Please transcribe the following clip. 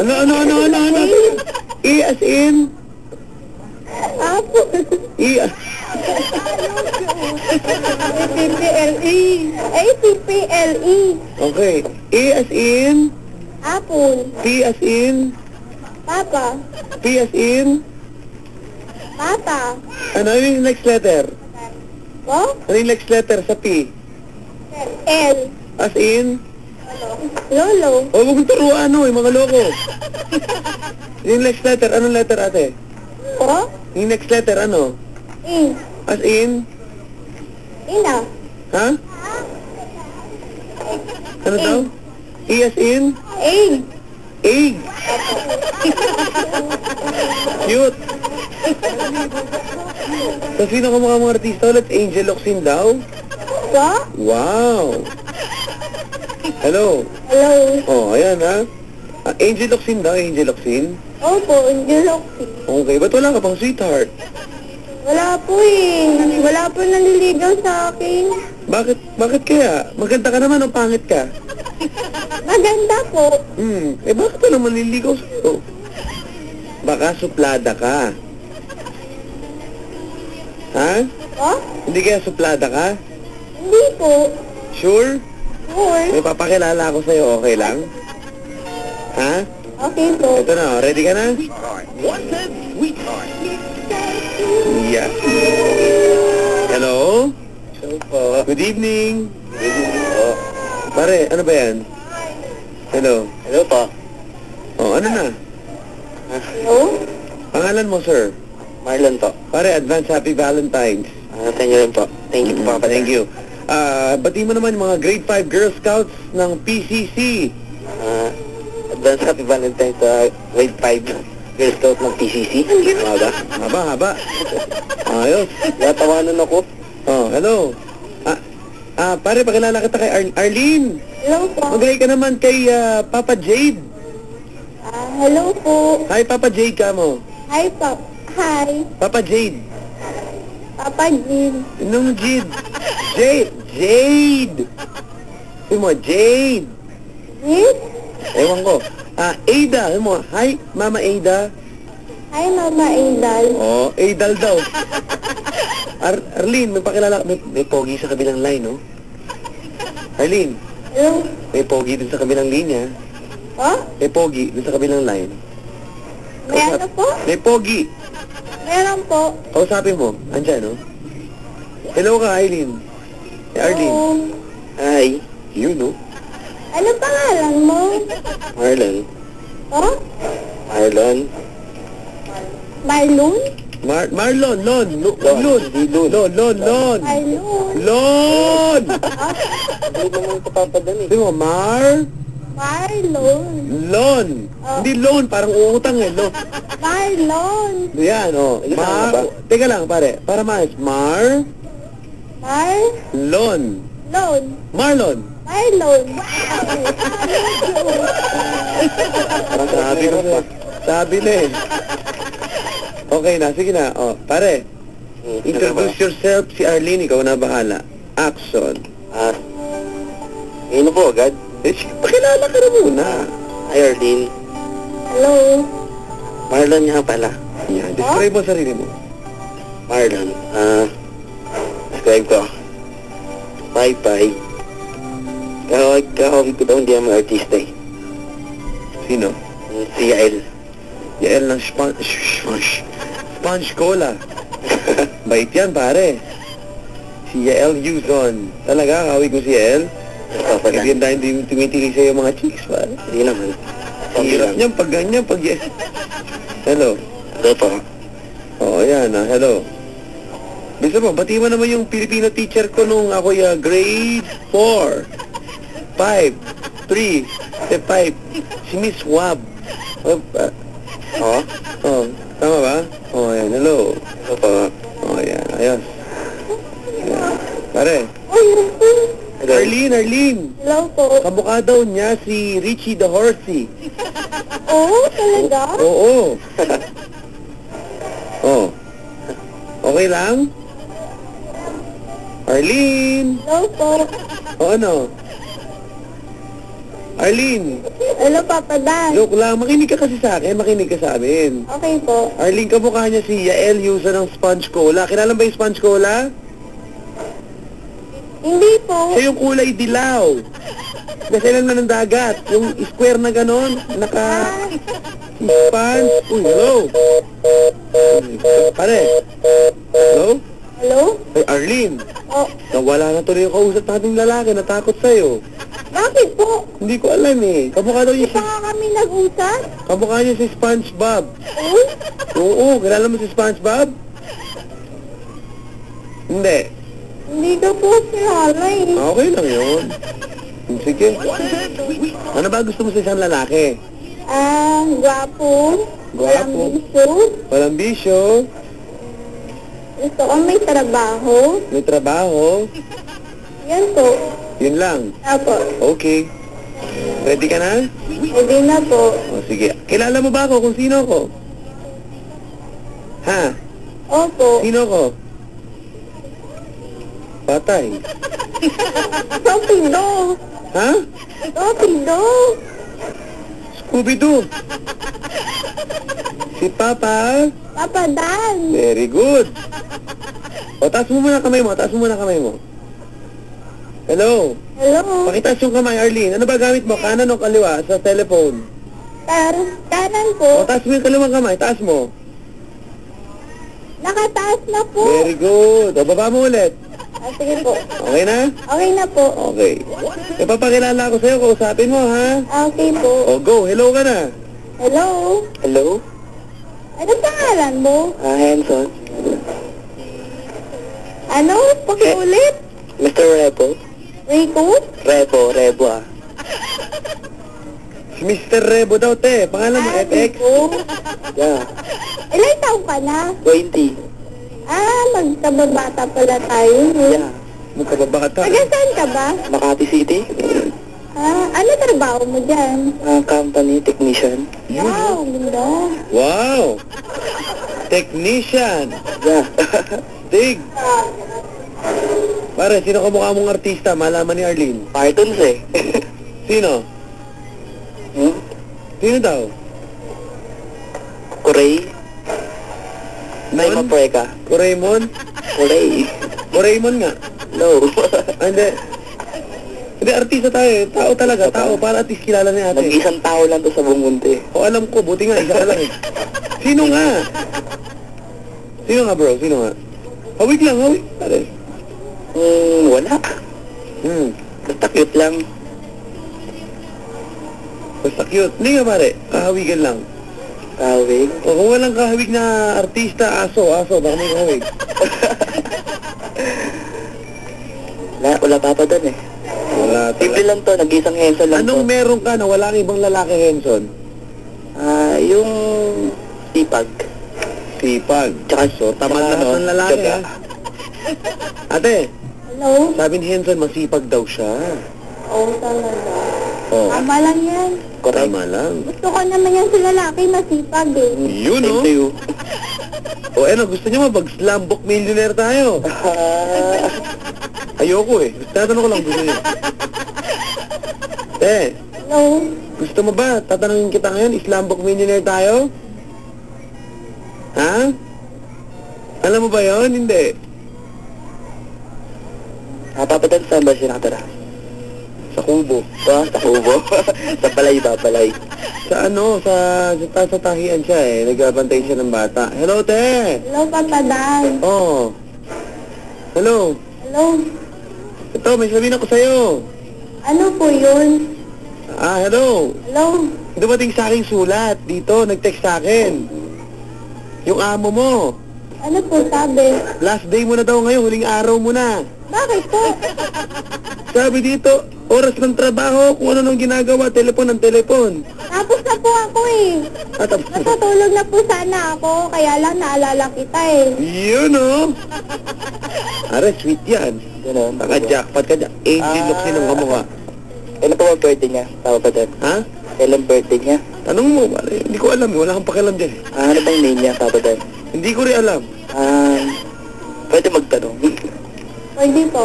Ano? E as in? Apple. E A-P-P-L-E. A-P-P-L-E. Okay. E as in? Apple. P as in? Papa. P as in? Papa. Ano yung next letter? What? Ano yung next letter sa P? L. As in? Lolo. O, huwag mong turuan, yung mga loko. Yung next letter, anong letter, ate? O. Yung next letter, ano? I. As in? Ina. Ha? Ano daw? E as in? Egg. Egg. Cute. So, sino ka mga artista ulit? Angel Locsin daw? What? Wow. Hello. Hello. Oh, ayan ha. Angel Locsin daw, Angel Locsin. Opo, Angeloxy. Okay, ba't wala ka pang sweetheart? Wala po eh. Wala po nanliligaw sa akin. Bakit kaya? Maganda ka naman o pangit ka? Maganda po. Bakit ka naman nililigaw sa'yo? Baka suplada ka. Ha? O? Hindi kaya suplada ka? Hindi po. Sure? Sure. May papakilala ako sa'yo, okay lang? Ha? Okay po. Ito na, ready ka na? Yeah. Hello? Hello po. Good evening. Good evening po. Pare, ano ba yan? Hello? Hello po. Oh, ano na? Hello? Pangalan mo, sir? Marlon po. Pare, advance happy Valentine's. Thank you rin po. Thank you po, Papa. Thank you. Bati mo naman mga grade 5 Girl Scouts ng PCC. Advance Happy Valentine's sa grade 5 Girl Scout ng PCC. Haba. Ayos. Natawanan ako. Oh, hello. Pare, pakilala kita kay Arlene. Hello po. Mag-hi ka naman kay Papa Jade. Hello po. Hi, Papa Jade ka mo. Hi, Pop. Hi. Papa Jade. Papa Jin. Anong Jade? Jade. Sabi mo, Jade. Jin? Ewan ko. Ada. Sabi mo, hi, Mama Ada. Hi, Mama Indal. Oh, Adal daw. Arlene, may pakilala. May pogi sa kabilang line, no? Arlene, Hello? may pogi dun sa kabilang linya. Oh? May pogi dun sa kabilang line. May ano po? May pogi. Meron po. Kausapin mo. Andyan, no? Hello ka, Aileen. Arlene. Oh. Hi. You, no? Ano pangalan mo? Marlon. Oh? Marlon. Marlon? Marlon, Lon. Lon. Hindi Lon. Lon. Marlon. Lon! Hindi naman ito papadan eh. Sabi mo, Marlon. Lon. Oh. Hindi Lon, parang uutang eh, Lon. Marlon. Yan, oh. Ano ba? Teka lang, pare. Para maayos. Lon. Lon. Marlon. Marlon. Parang sabi ko pa. Sabi na eh. Okay na, sige na. Oh, pare. Introduce yourself, si Arlene. Ikaw na bahala. Action. Ngayon po agad. Pakilala ka na muna. Hi, Arlene. Hello. Marlon nga pala. Yan, describe mo sarili mo. Marlon. Describe ko. Bye-bye. Kahawig ko daw hindi naman artista eh. Sino? Si Yael. Yael ng Sponge Cola. Bait yan, pare. Si Yael Yuzon. Talaga, kawig mo si Yael? Hindi yan dahil hindi tumitigil sa'yo mga chicks, pare. Hindi naman. Hirap niyan, pag ganyan, pag yes. Hello. Hello po. Oo, yan, hello. Bisa mo, bati mo naman yung Filipino teacher ko nung ako'y grade 4, 5, 3, 5. Si Miss Wab. Oo? Tama ba? Yan, hello. Hello po. Yan, ayos. Yan. Pare, Hello. Arlene. Hello po. Kamukha daw niya si Richie the Horsey. Oh, talaga? Oo. Okay lang? Arlene. Hello po. O ano? Arlene, Hello, Papa Dan. joke lang. Makinig ka kasi sa akin. Makinig ka sa amin. Okay po. Arlene, kamukha niya si Yael Yusa ng Sponge Cola. Kilala ba yung Sponge Cola? Hindi po. Siya yung kulay dilaw. Kasi lang na ng dagat. Yung square na ganon. Naka... Sponge. Uy, hello. Pare. Hello? Hello? Ay, Arlene. Oh, Nawala na tuloy yung kausap nating lalaki. Natakot sa'yo. bakit po? Hindi ko alam eh. Kamukha daw Hindi niya pa si... nga kami nag-usap. Kamukha niya si SpongeBob. Uy, Oo, kilala mo si SpongeBob? Hindi. hindi ka po kilala eh. Okay lang yun. Sige. Ano ba gusto mo sa isang lalaki? Gwapo. Gwapo. Walang biso. Walang bisyo, Gusto ko may trabaho. may trabaho, Yan po. yun lang. Apo. Okay. Ready ka na? Hindi na po. O sige. Kilala mo ba ako kung sino ako? Ha? Opo. Sino ako? Patay. Sopido. Ha? Sopido. Scooby-Doo. Si Papa? Papa Dan. Very good. O, taas mo muna kamay mo. Taas mo muna kamay mo. Hello. Hello. Pakitaas yung kamay, Arlene. Ano ba gamit mo? Kanan o kaliwa sa telephone? Kanan O, po. taas mo yung kaliwang kamay. Taas mo. Nakataas na po. Very good. O, baba mo ulit. Sige po. Okay na? Okay na po. Okay. Ipapakilala ko sa'yo. Kausapin mo, ha? Okay po. O, go. Hello ka na. Hello. Hello? Ano pangalan mo? Hanson? Ano? Pakiulit? Mr. Rebo? Rico? Rebo ah. Si Mr. Rebo daw, te. Pangalan mo, FX? Rico. Yeah. Ilang taong ka na? 20. Magkababata pala tayo. Yeah. Magkababata. Taga saan ka ba? Makati City? Ano trabaho mo dyan? Company technician? Wow, ganda. Wow! Technician. Yeah. Dig. Pare, sino kamukha mong artista? Malaman ni Arlene. Cartoons eh. Sino? Hmm? Sino daw? Kuray? Nay Mon? Mapueka? Doraemon? Kuray? Doraemon nga. No. Hindi. Hindi, artista tayo eh. Tao talaga. Tao. Para at least kilala ni ate. Nag-isang tao lang to sa buong mundo eh. O alam ko. Buti nga. Isa ka lang eh. Sino nga? Sino nga bro? Sino nga? Hawig lang. Hawig. Pare. Wala. Basta cute lang. Basta cute. Hindi nga pare. Kahawigan lang. Kawig. O kung walang kahawig na artista, aso. Baka may kahawig. Wala pa doon eh. Wala Simple talaga. lang to, nag-isang Henson lang Anong to. meron ka na wala kang ibang lalaki, Henson? Yung sipag. Sipag. Tsaka, So, tamad lahat ng lalaki, tiyaga. ha? Ate, Hello? sabi ni Henson, masipag daw siya. Oo, talaga. Oh, Tama lang yan. Correct. tama lang. Gusto ko naman yan sa lalaki, masipag eh. Yun, Same oh. to you. O, ano, gusto niyo mag-slumbook millionaire tayo? Ayoko eh. Tatanong ko lang, gusto niyo. Hello? Gusto mo ba? Tatanungin kita ngayon, slumbook millionaire tayo? Ha? Alam mo ba yon? Hindi. Papadan saan ba siya nakatara? Sa kubo. Sa Kubo. Sa Balay. Sa ano, sa tahian siya eh. Nagbabantay siya ng bata. Hello, te! Hello, Papa Dan. Oh. Hello. Hello? Ito, may sabihin ako sa'yo. Ano po yun? Hello. Hello? Dumating sa aking sulat dito, nag-text sa akin. Yung amo mo. Ano po sabi? Last day mo na daw ngayon, huling araw mo na. Bakit po? Sabi dito, oras ng trabaho, kung ano nang ginagawa, telepon ng telepon. Tapos na po ako eh. Tapos, Natutulog na po sana ako, kaya lang naalala kita eh. yun oh. Are, sweet yan. Ganun. Naka-jackpot ka dyan. Angel looks yun ang kamukha. Kailan pa ba birthday niya? Papadan. Ha? Kailan birthday niya? Tanong mo, pare. Hindi ko alam. Wala kang pakialam dyan. Ano bang name niya, Papadan? Hindi ko rin alam. Pwede magtanong. Pwede po.